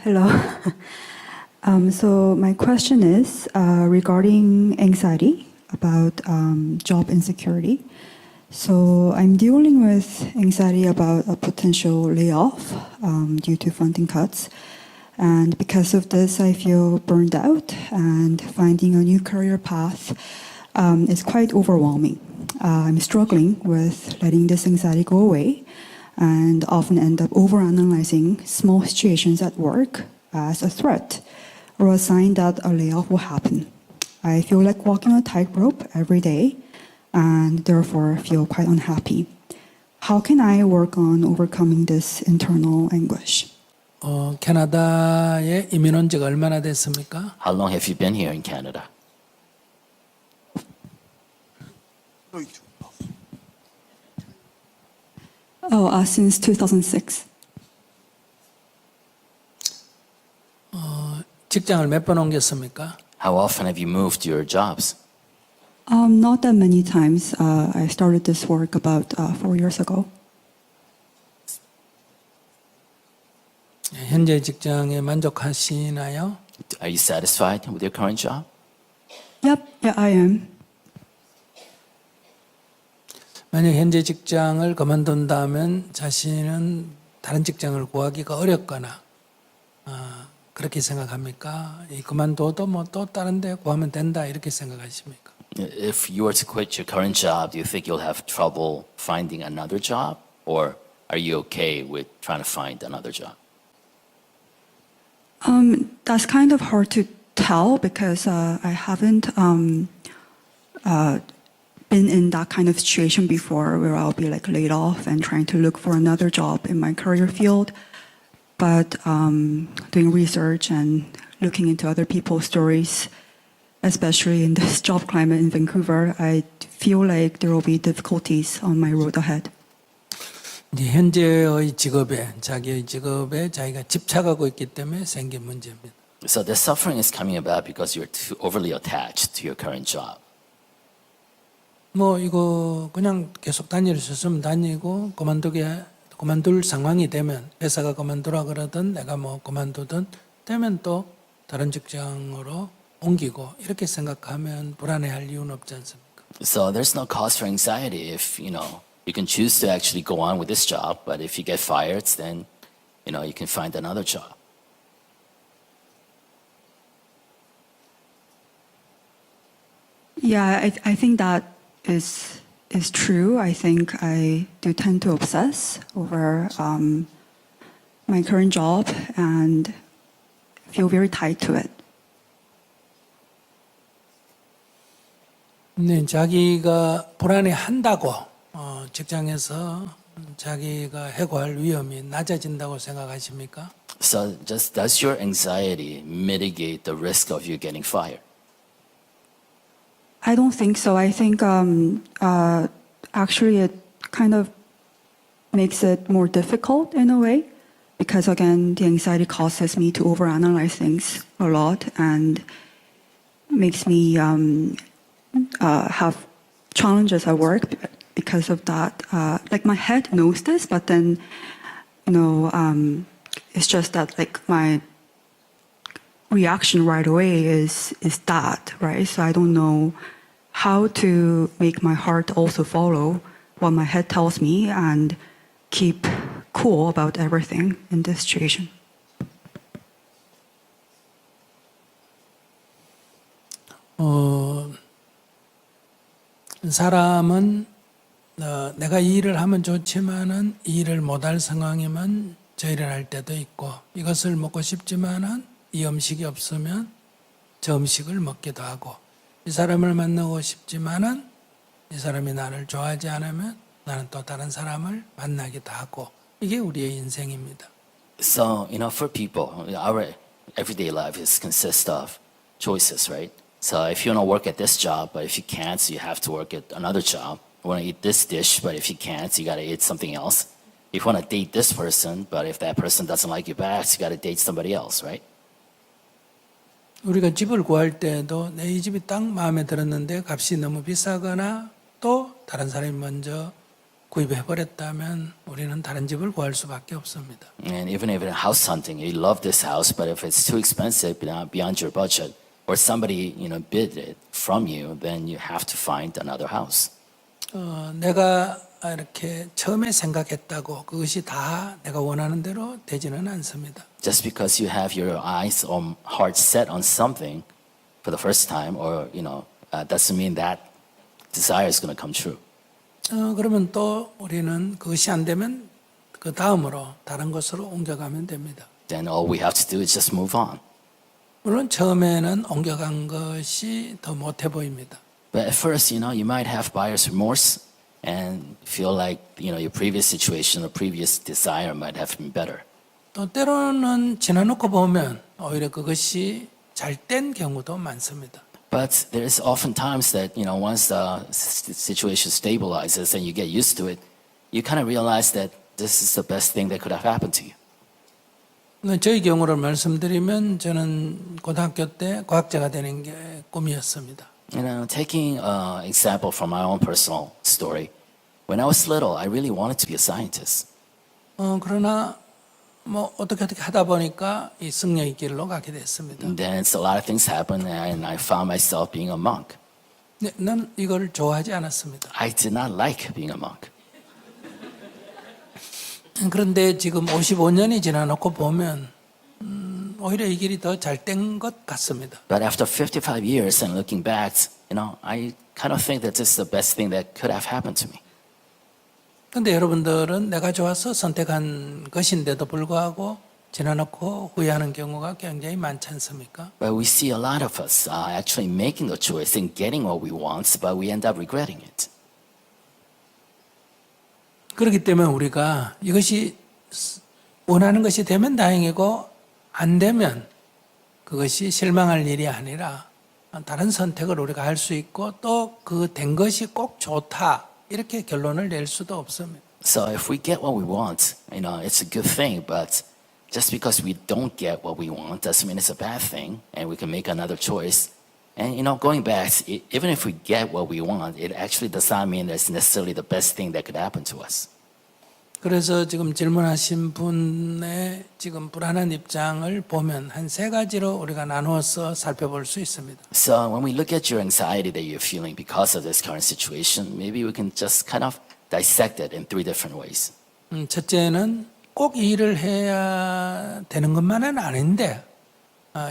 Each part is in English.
Hello. So my question is regarding anxiety about job insecurity. So I'm dealing with anxiety about a potential layoff due to funding cuts. And because of this, I feel burned out, and finding a new career path is quite overwhelming. I'm struggling with letting this anxiety go away, and often end up overanalyzing small situations at work as a threat or a sign that a layoff will happen. I feel like walking a tightrope every day and therefore feel quite unhappy. How can I work on overcoming this internal anguish? 캐나다에 이민 온 지가 얼마나 됐습니까? How long have you been here in Canada? Since 2006. 직장을 몇 번 옮겼습니까? How often have you moved your jobs? Not that many times. I started this work about 4 years ago. 현재 직장에 만족하시나요? Are you satisfied with your current job? Yep, yeah, I am. 만약 현재 직장을 그만둔다면 자신은 다른 직장을 구하기가 어렵거나 그렇게 생각합니까? 이 그만둬도 뭐 또 다른 데 구하면 된다 이렇게 생각하십니까? If you were to quit your current job, do you think you'll have trouble finding another job? Or are you okay with trying to find another job? That's kind of hard to tell because I haven't been in that kind of situation before where I'll be like laid off and trying to look for another job in my career field. But doing research and looking into other people's stories, especially in this job climate in Vancouver, I feel like there will be difficulties on my road ahead. 이제 현재의 직업에 자기의 직업에 자기가 집착하고 있기 때문에 생긴 문제입니다. So the suffering is coming about because you're too overly attached to your current job. 뭐 이거 그냥 계속 다닐 수 있으면 다니고 그만둘 상황이 되면 회사가 그만두라 그러든 내가 뭐 그만두든 되면 또 다른 직장으로 옮기고 이렇게 생각하면 불안해할 이유는 없지 않습니까? So there's no cause for anxiety if, you can choose to actually go on with this job, but if you get fired, then, you can find another job. Yeah, I think that is true. I think I do tend to obsess over my current job and feel very tied to it. 네, 자기가 불안해한다고 직장에서 자기가 해고할 위험이 낮아진다고 생각하십니까? So does your anxiety mitigate the risk of you getting fired? I don't think so. I think actually it kind of makes it more difficult in a way because, again, the anxiety causes me to overanalyze things a lot and makes me have challenges at work because of that. Like my head knows this, but then, it's just that like my reaction right away is that, right? So I don't know how to make my heart also follow what my head tells me and keep cool about everything in this situation. 사람은 내가 이 일을 하면 좋지만은 이 일을 못할 상황이면 저 일을 할 때도 있고 이것을 먹고 싶지만은 이 음식이 없으면 저 음식을 먹기도 하고 이 사람을 만나고 싶지만은 이 사람이 나를 좋아하지 않으면 나는 또 다른 사람을 만나기도 하고 이게 우리의 인생입니다. So, for people, our everyday life consists of choices, right? So if you want to work at this job, but if you can't, so you have to work at another job. You want to eat this dish, but if you can't, so you got to eat something else. If you want to date this person, but if that person doesn't like you back, so you got to date somebody else, right? 우리가 집을 구할 때도 내 이 집이 딱 마음에 들었는데 값이 너무 비싸거나 또 다른 사람이 먼저 구입해 버렸다면 우리는 다른 집을 구할 수밖에 없습니다. And even if in house hunting, you love this house, but if it's too expensive beyond your budget, or somebody bid it from you, then you have to find another house. 내가 이렇게 처음에 생각했다고 그것이 다 내가 원하는 대로 되지는 않습니다. Just because you have your eyes or heart set on something for the first time, or doesn't mean that desire is going to come true. 그러면 또 우리는 그것이 안 되면 그 다음으로 다른 것으로 옮겨가면 됩니다. Then all we have to do is just move on. 물론 처음에는 옮겨간 것이 더 못해 보입니다. But at first, you might have buyer's remorse and feel like your previous situation or previous desire might have been better. 또 때로는 지나놓고 보면 오히려 그것이 잘된 경우도 많습니다. But there's often times that once the situation stabilizes and you get used to it, you kind of realize that this is the best thing that could have happened to you. 저희 경우를 말씀드리면 저는 고등학교 때 과학자가 되는 게 꿈이었습니다. Taking an example from my own personal story, when I was little, I really wanted to be a scientist. 그러나 뭐 어떻게 하다 보니까 이 승려의 길로 가게 됐습니다. And then a lot of things happened, and I found myself being a monk. 네, 난 이걸 좋아하지 않았습니다. I did not like being a monk. 그런데 지금 55년이 지나놓고 보면 오히려 이 길이 더 잘된 것 같습니다. But after 55 years and looking back, I kind of think that this is the best thing that could have happened to me. 그런데 여러분들은 내가 좋아서 선택한 것인데도 불구하고 지나놓고 후회하는 경우가 굉장히 많지 않습니까? But we see a lot of us actually making the choice and getting what we want, but we end up regretting it. 그렇기 때문에 우리가 이것이 원하는 것이 되면 다행이고 안 되면 그것이 실망할 일이 아니라 다른 선택을 우리가 할 수 있고 또 그 된 것이 꼭 좋다 이렇게 결론을 낼 수도 없습니다. So if we get what we want, it's a good thing, but just because we don't get what we want doesn't mean it's a bad thing, and we can make another choice. And going back, even if we get what we want, it actually does not mean that's necessarily the best thing that could happen to us. 그래서 지금 질문하신 분의 지금 불안한 입장을 보면 한 세 가지로 우리가 나누어서 살펴볼 수 있습니다. So when we look at your anxiety that you're feeling because of this current situation, maybe we can just kind of dissect it in three different ways. 첫째는 꼭 이 일을 해야 되는 것만은 아닌데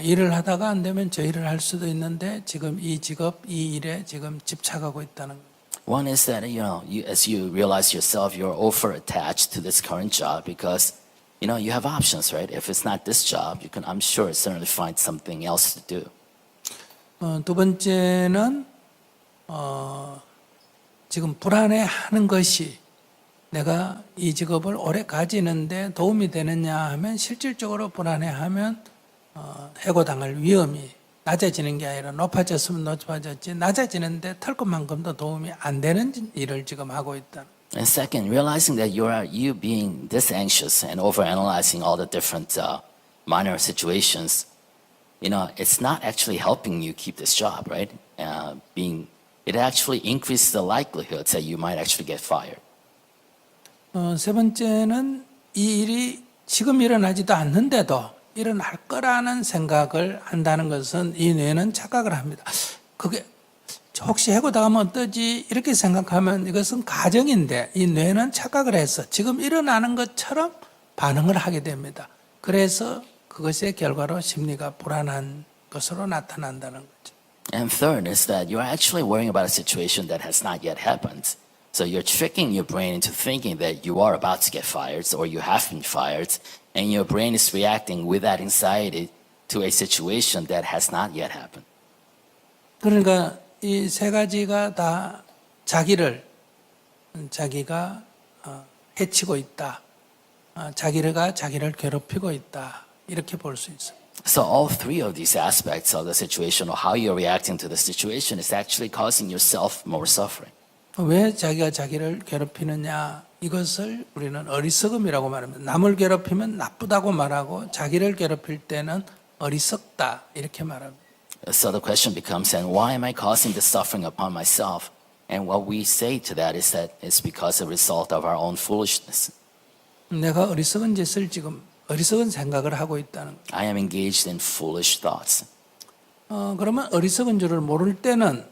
일을 하다가 안 되면 저 일을 할 수도 있는데 지금 이 직업, 이 일에 지금 집착하고 있다는 것. One is that, as you realize yourself, you're over attached to this current job because, you have options, right? If it's not this job, you can, I'm sure, certainly find something else to do. 두 번째는 지금 불안해하는 것이 내가 이 직업을 오래 가지는데 도움이 되느냐 하면 실질적으로 불안해하면 해고당할 위험이 낮아지는 게 아니라 높아졌으면 높아졌지 낮아지는데 털 것만큼도 도움이 안 되는 일을 지금 하고 있다. And second, realizing that you being this anxious and overanalyzing all the different minor situations, it's not actually helping you keep this job, right? It actually increases the likelihood that you might actually get fired. 세 번째는 이 일이 지금 일어나지도 않는데도 일어날 거라는 생각을 한다는 것은 이 뇌는 착각을 합니다. 그게 혹시 해고당하면 어떠지 이렇게 생각하면 이것은 가정인데 이 뇌는 착각을 해서 지금 일어나는 것처럼 반응을 하게 됩니다. 그래서 그것의 결과로 심리가 불안한 것으로 나타난다는 거죠. And third is that you're actually worrying about a situation that has not yet happened. So you're tricking your brain into thinking that you are about to get fired or you have been fired, and your brain is reacting with that anxiety to a situation that has not yet happened. 그러니까 이 세 가지가 다 자기가 해치고 있다. 자기가 자기를 괴롭히고 있다. 이렇게 볼 수 있어요. So all three of these aspects of the situation or how you're reacting to the situation is actually causing yourself more suffering. 왜 자기가 자기를 괴롭히느냐 이것을 우리는 어리석음이라고 말합니다. 남을 괴롭히면 나쁘다고 말하고 자기를 괴롭힐 때는 어리석다 이렇게 말합니다. So the question becomes, and why am I causing this suffering upon myself? And what we say to that is that it's because a result of our own foolishness. 내가 어리석은 짓을 지금 어리석은 생각을 하고 있다는 거. I am engaged in foolish thoughts. 그러면 어리석은 줄을 모를 때는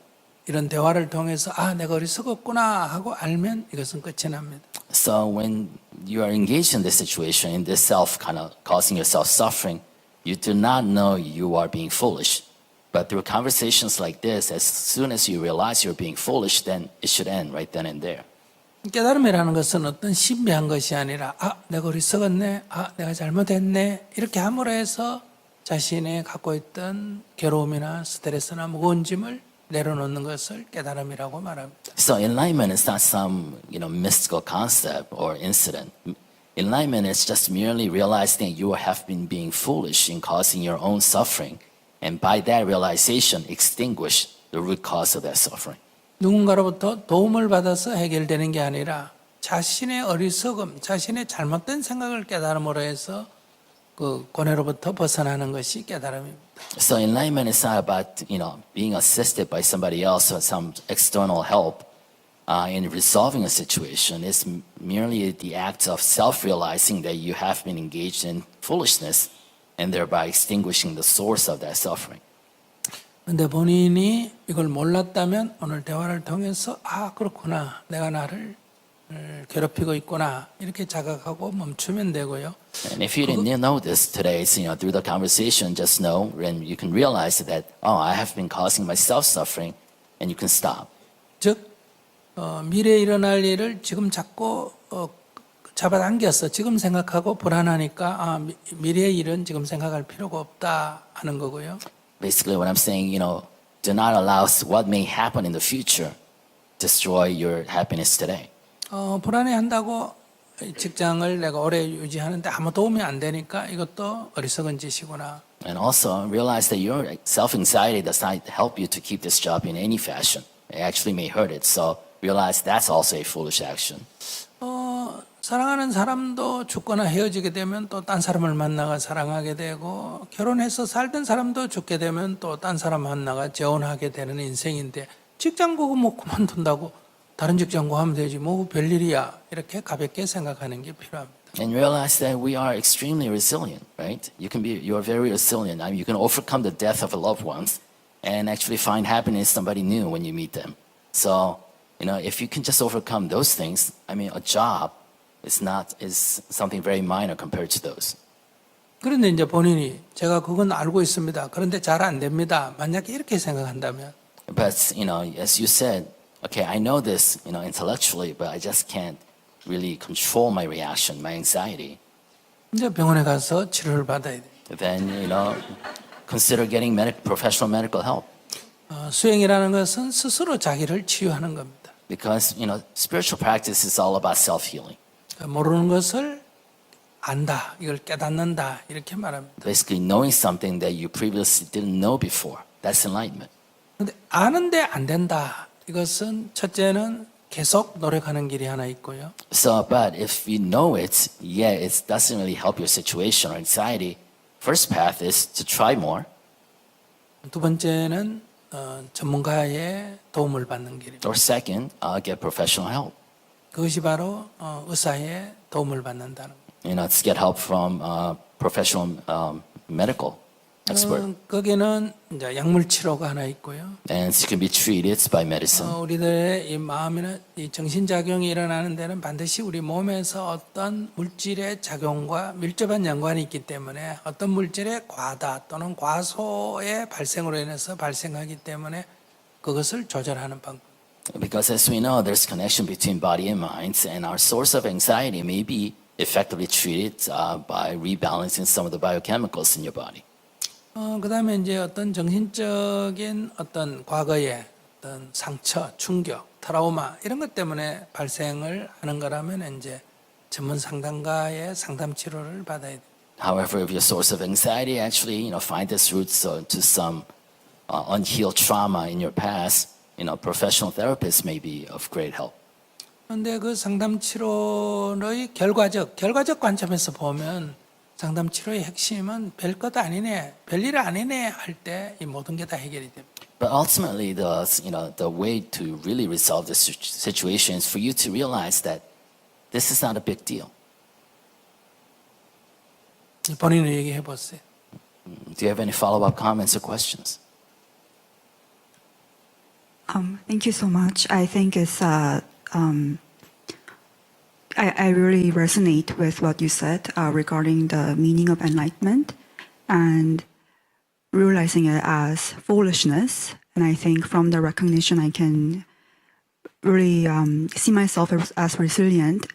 이런 대화를 통해서 아 내가 어리석었구나 하고 알면 이것은 끝이 납니다. So when you are engaged in this situation, in this self kind of causing yourself suffering, you do not know you are being foolish. But through conversations like this, as soon as you realize you're being foolish, then it should end right then and there. 깨달음이라는 것은 어떤 신비한 것이 아니라 아 내가 어리석었네, 아 내가 잘못했네 이렇게 함으로 해서 자신이 갖고 있던 괴로움이나 스트레스나 무거운 짐을 내려놓는 것을 깨달음이라고 말합니다. So enlightenment is not some mystical concept or incident. Enlightenment is just merely realizing that you have been being foolish in causing your own suffering, and by that realization, extinguish the root cause of that suffering. 누군가로부터 도움을 받아서 해결되는 게 아니라 자신의 어리석음, 자신의 잘못된 생각을 깨달음으로 해서 그 고뇌로부터 벗어나는 것이 깨달음입니다. So enlightenment is not about being assisted by somebody else or some external help in resolving a situation. It's merely the act of self-realizing that you have been engaged in foolishness and thereby extinguishing the source of that suffering. 근데 본인이 이걸 몰랐다면 오늘 대화를 통해서 아 그렇구나 내가 나를 괴롭히고 있구나 이렇게 자각하고 멈추면 되고요. And if you didn't know this today, through the conversation, just know and you can realize that I have been causing myself suffering, and you can stop. 즉 미래에 일어날 일을 지금 자꾸 잡아당겨서 지금 생각하고 불안하니까 아 미래의 일은 지금 생각할 필요가 없다 하는 거고요. Basically, what I'm saying, do not allow what may happen in the future destroy your happiness today. 불안해한다고 직장을 내가 오래 유지하는데 아무 도움이 안 되니까 이것도 어리석은 짓이구나. And also realize that your self-anxiety does not help you to keep this job in any fashion. It actually may hurt it. So realize that's also a foolish action. 사랑하는 사람도 죽거나 헤어지게 되면 또 딴 사람을 만나가 사랑하게 되고 결혼해서 살던 사람도 죽게 되면 또 딴 사람 만나가 재혼하게 되는 인생인데 직장 그거 뭐 그만둔다고 다른 직장 구하면 되지 뭐 별일이야 이렇게 가볍게 생각하는 게 필요합니다. And realize that we are extremely resilient, right? You are very resilient. I mean, you can overcome the death of a loved ones and actually find happiness in somebody new when you meet them. So, if you can just overcome those things, I mean, a job is something very minor compared to those. 그런데 이제 본인이 제가 그건 알고 있습니다. 그런데 잘 안 됩니다. 만약에 이렇게 생각한다면 But, as you said, okay, I know this, intellectually, but I just can't really control my reaction, my anxiety. 이제 병원에 가서 치료를 받아야 돼. Then, consider getting professional medical help. 수행이라는 것은 스스로 자기를 치유하는 겁니다. Because, spiritual practice is all about self-healing. 모르는 것을 안다, 이걸 깨닫는다 이렇게 말합니다. Basically, knowing something that you previously didn't know before. That's enlightenment. 그런데 아는데 안 된다. 이것은 첫째는 계속 노력하는 길이 하나 있고요. So, but if you know it, it doesn't really help your situation or anxiety. First path is to try more. 두 번째는 전문가의 도움을 받는 길입니다. Or second, get professional help. 그것이 바로 의사의 도움을 받는다는 것. To get help from professional medical expert. 거기는 이제 약물 치료가 하나 있고요. And it can be treated by medicine. 우리들의 이 마음이나 이 정신작용이 일어나는 데는 반드시 우리 몸에서 어떤 물질의 작용과 밀접한 연관이 있기 때문에 어떤 물질의 과다 또는 과소의 발생으로 인해서 발생하기 때문에 그것을 조절하는 방법. Because as we know, there's connection between body and mind, and our source of anxiety may be effectively treated by rebalancing some of the biochemicals in your body. 그 다음에 이제 어떤 정신적인 어떤 과거의 어떤 상처, 충격, 트라우마 이런 것 때문에 발생을 하는 거라면 이제 전문 상담가의 상담 치료를 받아야 돼요. However, if your source of anxiety actually, find its roots to some unhealed trauma in your past, professional therapists may be of great help. 그런데 그 상담 치료의 결과적 관점에서 보면 상담 치료의 핵심은 별것 아니네, 별일 아니네 할 때 이 모든 게 다 해결이 됩니다. But ultimately, the way to really resolve this situation is for you to realize that this is not a big deal. 본인을 얘기해 보세요. Do you have any follow-up comments or questions? Thank you so much. I think it's I really resonate with what you said regarding the meaning of enlightenment and realizing it as foolishness. And I think from the recognition, I can really see myself as resilient.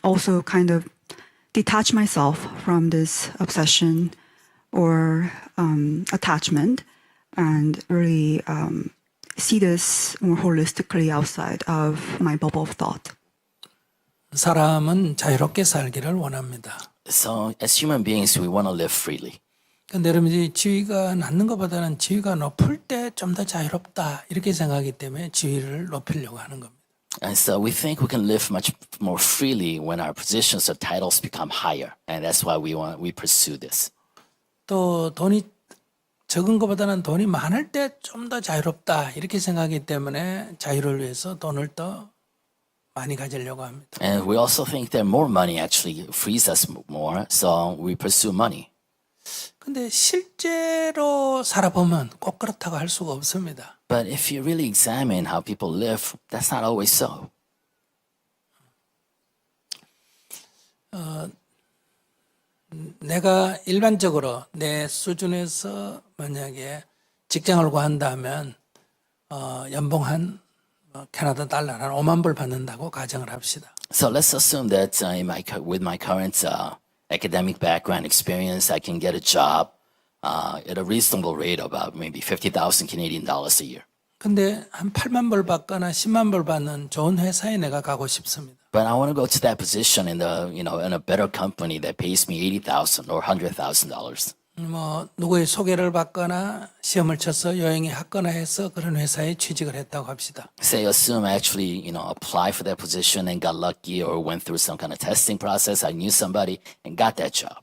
Also, kind of detach myself from this obsession or attachment, and really see this more holistically outside of my bubble of thought. 사람은 자유롭게 살기를 원합니다. So, as human beings, we want to live freely. 근데 여러분이 지위가 낮는 것보다는 지위가 높을 때 좀 더 자유롭다 이렇게 생각하기 때문에 지위를 높이려고 하는 겁니다. And so we think we can live much more freely when our positions or titles become higher. And that's why we pursue this. 또 돈이 적은 것보다는 돈이 많을 때 좀 더 자유롭다 이렇게 생각하기 때문에 자유를 위해서 돈을 더 많이 가지려고 합니다. And we also think that more money actually frees us more, so we pursue money. 근데 실제로 살아보면 꼭 그렇다고 할 수가 없습니다. But if you really examine how people live, that's not always so. 내가 일반적으로 내 수준에서 만약에 직장을 구한다면 연봉 한 캐나다 달러 한 5만 불 받는다고 가정을 합시다. So let's assume that with my current academic background experience, I can get a job at a reasonable rate of about maybe 50,000 Canadian dollars a year. 근데 한 8만 불 받거나 10만 불 받는 좋은 회사에 내가 가고 싶습니다. But I want to go to that position in a better company that pays me $80,000 or $100,000. 뭐 누구의 소개를 받거나 시험을 쳐서 요행이 합거나 해서 그런 회사에 취직을 했다고 합시다. Say, assume I actually, apply for that position and got lucky or went through some kind of testing process. I knew somebody and got that job.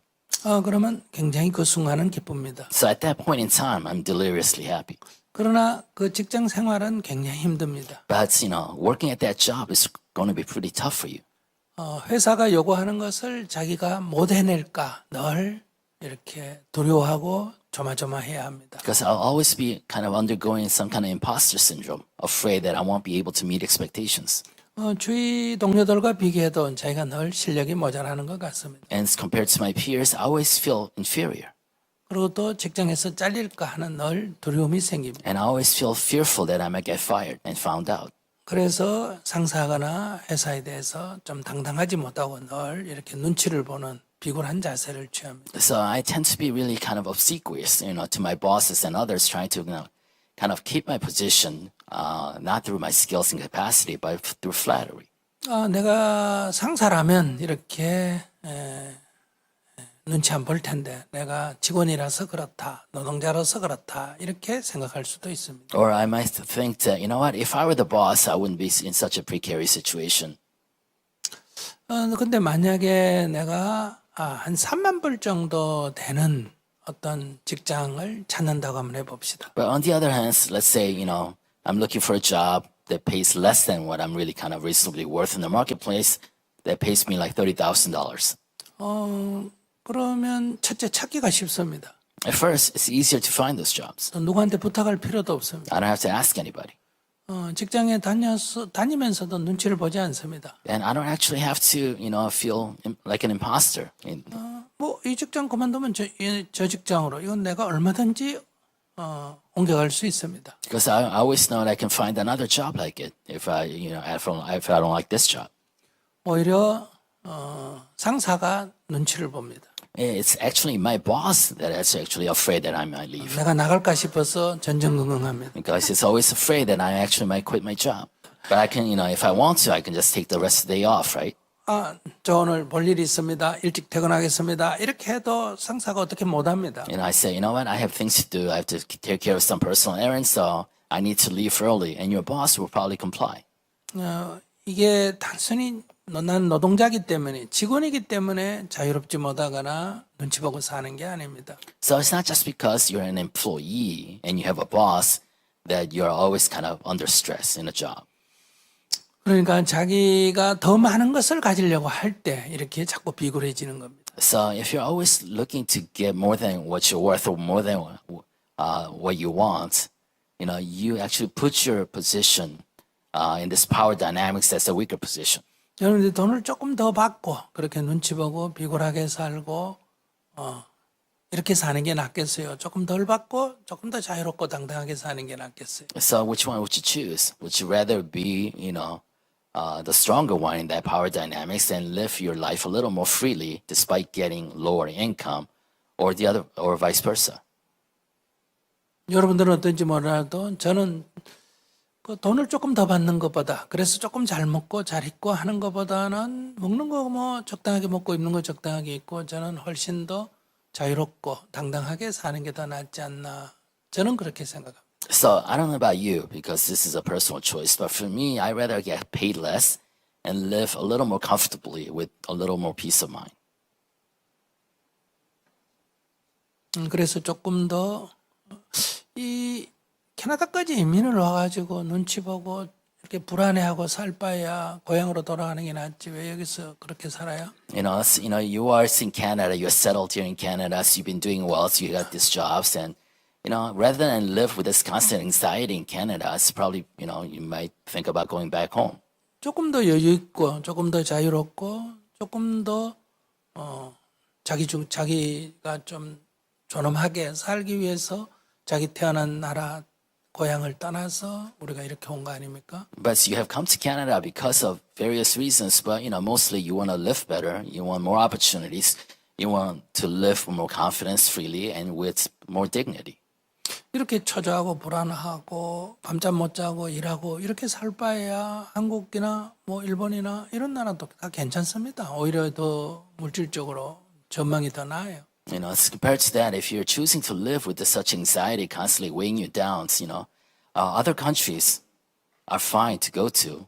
그러면 굉장히 그 순간은 기쁩니다. So at that point in time, I'm deliriously happy. 그러나 그 직장 생활은 굉장히 힘듭니다. But, working at that job is going to be pretty tough for you. 회사가 요구하는 것을 자기가 못 해낼까 늘 이렇게 두려워하고 조마조마해야 합니다. Because I'll always be kind of undergoing some kind of imposter syndrome, afraid that I won't be able to meet expectations. 주위 동료들과 비교해도 자기가 늘 실력이 모자라는 것 같습니다. And compared to my peers, I always feel inferior. 그리고 또 직장에서 잘릴까 하는 늘 두려움이 생깁니다. And I always feel fearful that I might get fired and found out. 그래서 상사거나 회사에 대해서 좀 당당하지 못하고 늘 이렇게 눈치를 보는 비굴한 자세를 취합니다. So I tend to be really kind of obsequious, to my bosses and others, trying to kind of keep my position, not through my skills and capacity, but through flattery. 내가 상사라면 이렇게 눈치 안 볼 텐데 내가 직원이라서 그렇다, 노동자로서 그렇다 이렇게 생각할 수도 있습니다. Or I might think that, if I were the boss, I wouldn't be in such a precarious situation. 근데 만약에 내가 한 3만 불 정도 되는 어떤 직장을 찾는다고 한번 해봅시다. But on the other hand, let's say, I'm looking for a job that pays less than what I'm really kind of reasonably worth in the marketplace, that pays me like $30,000. 그러면 첫째 찾기가 쉽습니다. At first, it's easier to find those jobs. 또 누구한테 부탁할 필요도 없습니다. I don't have to ask anybody. 직장에 다니면서도 눈치를 보지 않습니다. And I don't actually have to, feel like an imposter. 뭐 이 직장 그만두면 저 직장으로 이건 내가 얼마든지 옮겨갈 수 있습니다. Because I always know that I can find another job like it if I don't like this job. 오히려 상사가 눈치를 봅니다. It's actually my boss that is actually afraid that I might leave. 내가 나갈까 싶어서 전전긍긍합니다. Because it's always afraid that I actually might quit my job. But I can, if I want to, I can just take the rest of the day off, right? 저 오늘 볼 일이 있습니다. 일찍 퇴근하겠습니다. 이렇게 해도 상사가 어떻게 못합니다. And I say, what? I have things to do. I have to take care of some personal errands, so I need to leave early. And your boss will probably comply. 이게 단순히 난 노동자기 때문에 직원이기 때문에 자유롭지 못하거나 눈치 보고 사는 게 아닙니다. So it's not just because you're an employee and you have a boss that you're always kind of under stress in a job. 그러니까 자기가 더 많은 것을 가지려고 할 때 이렇게 자꾸 비굴해지는 겁니다. So if you're always looking to get more than what you're worth or more than what you want, you actually put your position in this power dynamics that's a weaker position. 저는 이제 돈을 조금 더 받고 그렇게 눈치 보고 비굴하게 살고 이렇게 사는 게 낫겠어요. 조금 덜 받고 조금 더 자유롭고 당당하게 사는 게 낫겠어요. So which one would you choose? Would you rather be, the stronger one in that power dynamics and live your life a little more freely despite getting lower income, or the other, or vice versa? 여러분들은 어떤지 몰라도 저는 그 돈을 조금 더 받는 것보다 그래서 조금 잘 먹고 잘 입고 하는 것보다는 먹는 거 뭐 적당하게 먹고 입는 거 적당하게 입고 저는 훨씬 더 자유롭고 당당하게 사는 게 더 낫지 않나 저는 그렇게 생각합니다. So I don't know about you because this is a personal choice, but for me, I'd rather get paid less and live a little more comfortably with a little more peace of mind. 그래서 조금 더 이 캐나다까지 이민을 와가지고 눈치 보고 이렇게 불안해하고 살 바에야 고향으로 돌아가는 게 낫지 왜 여기서 그렇게 살아요? You are in Canada, you're settled here in Canada, so you've been doing well, so you got these jobs, and rather than live with this constant anxiety in Canada, it's probably you might think about going back home. 조금 더 여유 있고 조금 더 자유롭고 조금 더 자기가 좀 존엄하게 살기 위해서 자기 태어난 나라 고향을 떠나서 우리가 이렇게 온 거 아닙니까? But you have come to Canada because of various reasons, but mostly you want to live better, you want more opportunities, you want to live with more confidence, freely, and with more dignity. 이렇게 초조하고 불안하고 밤잠 못 자고 일하고 이렇게 살 바에야 한국이나 뭐 일본이나 이런 나라도 다 괜찮습니다. 오히려 더 물질적으로 전망이 더 나아요. As compared to that, if you're choosing to live with such anxiety constantly weighing you down, other countries are fine to go to